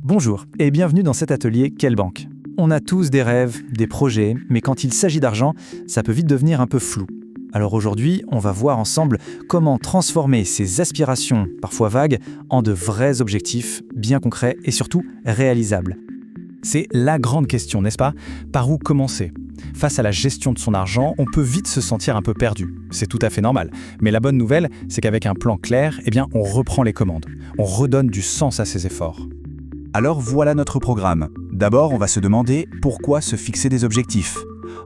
Bonjour et bienvenue dans cet atelier Quelle banque ? On a tous des rêves, des projets, mais quand il s'agit d'argent, ça peut vite devenir un peu flou. Alors aujourd'hui, on va voir ensemble comment transformer ces aspirations, parfois vagues, en de vrais objectifs bien concrets et surtout réalisables. C'est la grande question, n'est-ce pas ? Par où commencer ? Face à la gestion de son argent, on peut vite se sentir un peu perdu. C'est tout à fait normal. Mais la bonne nouvelle, c'est qu'avec un plan clair, on reprend les commandes. On redonne du sens à ses efforts. Alors voilà notre programme. D'abord, on va se demander pourquoi se fixer des objectifs.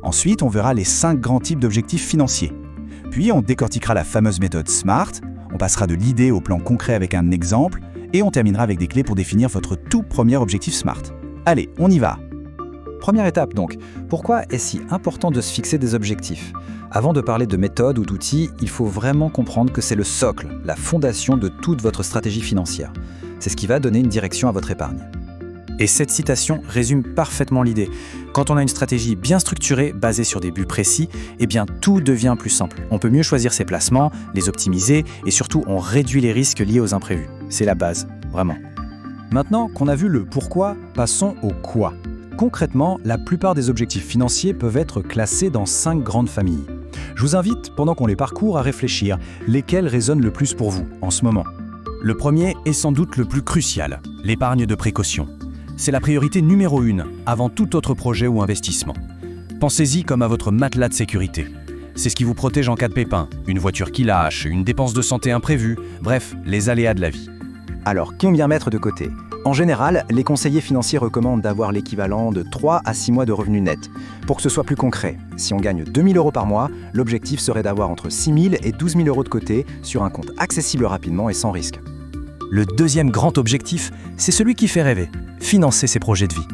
Ensuite, on verra les 5 grands types d'objectifs financiers. Puis, on décortiquera la fameuse méthode SMART, on passera de l'idée au plan concret avec un exemple, et on terminera avec des clés pour définir votre tout premier objectif SMART. Allez, on y va. Première étape donc, pourquoi est-ce si important de se fixer des objectifs ? Avant de parler de méthode ou d'outils, il faut vraiment comprendre que c'est le socle, la fondation de toute votre stratégie financière. C'est ce qui va donner une direction à votre épargne. Et cette citation résume parfaitement l'idée. Quand on a une stratégie bien structurée, basée sur des buts précis, tout devient plus simple. On peut mieux choisir ses placements, les optimiser et surtout on réduit les risques liés aux imprévus. C'est la base, vraiment. Maintenant qu'on a vu le pourquoi, passons au quoi. Concrètement, la plupart des objectifs financiers peuvent être classés dans 5 grandes familles. Je vous invite, pendant qu'on les parcourt, à réfléchir lesquels résonnent le plus pour vous en ce moment. Le premier est sans doute le plus crucial, l'épargne de précaution. C'est la priorité numéro 1, avant tout autre projet ou investissement. Pensez-y comme à votre matelas de sécurité. C'est ce qui vous protège en cas de pépin, une voiture qui lâche, une dépense de santé imprévue, bref, les aléas de la vie. Alors, combien mettre de côté ? En général, les conseillers financiers recommandent d'avoir l'équivalent de 3 à 6 mois de revenus nets. Pour que ce soit plus concret, si on gagne 2 000 € par mois, l'objectif serait d'avoir entre 6 000 et 12 000 € de côté sur un compte accessible rapidement et sans risque. Le deuxième grand objectif, c'est celui qui fait rêver, financer ses projets de vie.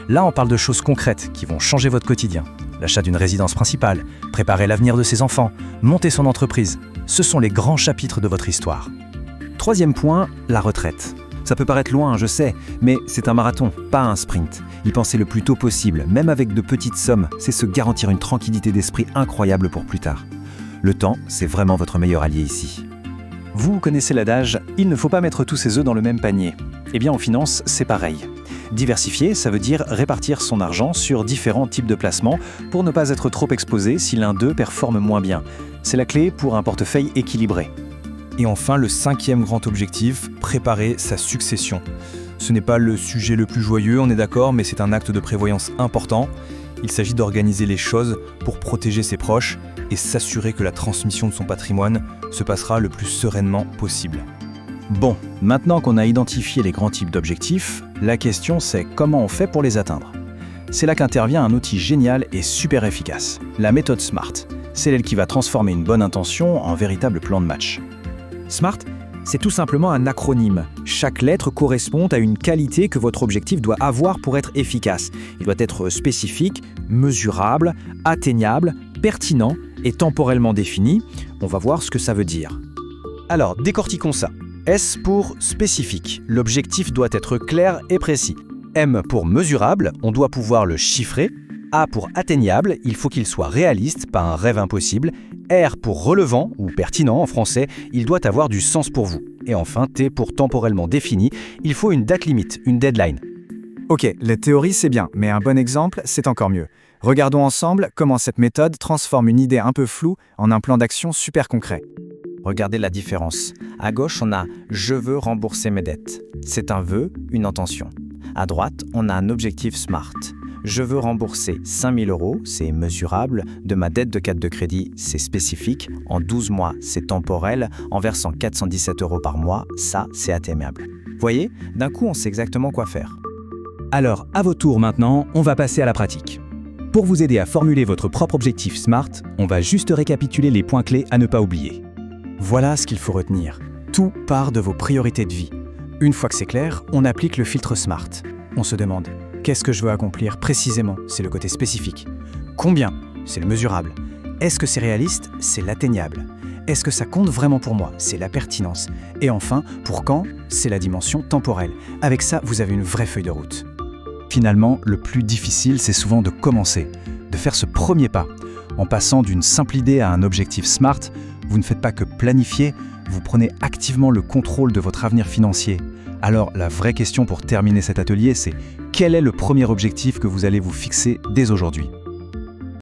Là, on parle de choses concrètes qui vont changer votre quotidien. L'achat d'une résidence principale, préparer l'avenir de ses enfants, monter son entreprise. Ce sont les grands chapitres de votre histoire. Troisième point, la retraite. Ça peut paraître loin, je sais, mais c'est un marathon, pas un sprint. Y penser le plus tôt possible, même avec de petites sommes, c'est se garantir une tranquillité d'esprit incroyable pour plus tard. Le temps, c'est vraiment votre meilleur allié ici. Vous connaissez l'adage « il ne faut pas mettre tous ses œufs dans le même panier ». En finance, c'est pareil. Diversifier, ça veut dire répartir son argent sur différents types de placements pour ne pas être trop exposé si l'un d'eux performe moins bien. C'est la clé pour un portefeuille équilibré. Et enfin, le 5e grand objectif, préparer sa succession. Ce n'est pas le sujet le plus joyeux, on est d'accord, mais c'est un acte de prévoyance important. Il s'agit d'organiser les choses pour protéger ses proches et s'assurer que la transmission de son patrimoine se passera le plus sereinement possible. Bon, maintenant qu'on a identifié les grands types d'objectifs, la question c'est comment on fait pour les atteindre. C'est là qu'intervient un outil génial et super efficace, la méthode SMART. C'est elle qui va transformer une bonne intention en véritable plan de match. SMART, c'est tout simplement un acronyme. Chaque lettre correspond à une qualité que votre objectif doit avoir pour être efficace. Il doit être spécifique, mesurable, atteignable, pertinent et temporellement défini. On va voir ce que ça veut dire. Alors, décortiquons ça. S pour spécifique. L'objectif doit être clair et précis. M pour mesurable, on doit pouvoir le chiffrer. A pour atteignable, il faut qu'il soit réaliste, pas un rêve impossible. R pour relevant, ou pertinent en français, il doit avoir du sens pour vous. Et enfin, T pour temporellement défini, il faut une date limite, une deadline. Ok, la théorie c'est bien, mais un bon exemple, c'est encore mieux. Regardons ensemble comment cette méthode transforme une idée un peu floue en un plan d'action super concret. Regardez la différence. À gauche, on a « je veux rembourser mes dettes ». C'est un vœu, une intention. À droite, on a un objectif SMART. Je veux rembourser 5 000 €, c'est mesurable. De ma dette de carte de crédit, c'est spécifique. En 12 mois, c'est temporel. En versant 417 € par mois, ça, c'est atteignable. Voyez, d'un coup, on sait exactement quoi faire. Alors, à votre tour maintenant, on va passer à la pratique. Pour vous aider à formuler votre propre objectif SMART, on va juste récapituler les points clés à ne pas oublier. Voilà ce qu'il faut retenir. Tout part de vos priorités de vie. Une fois que c'est clair, on applique le filtre SMART. On se demande « qu'est-ce que je veux accomplir précisément ?» C'est le côté spécifique. Combien ? C'est le mesurable. Est-ce que c'est réaliste ? C'est l'atteignable. Est-ce que ça compte vraiment pour moi ? C'est la pertinence. Et enfin, pour quand ? C'est la dimension temporelle. Avec ça, vous avez une vraie feuille de route. Finalement, le plus difficile, c'est souvent de commencer, de faire ce premier pas. En passant d'une simple idée à un objectif SMART, vous ne faites pas que planifier, vous prenez activement le contrôle de votre avenir financier. Alors la vraie question pour terminer cet atelier, c'est quel est le premier objectif que vous allez vous fixer dès aujourd'hui ?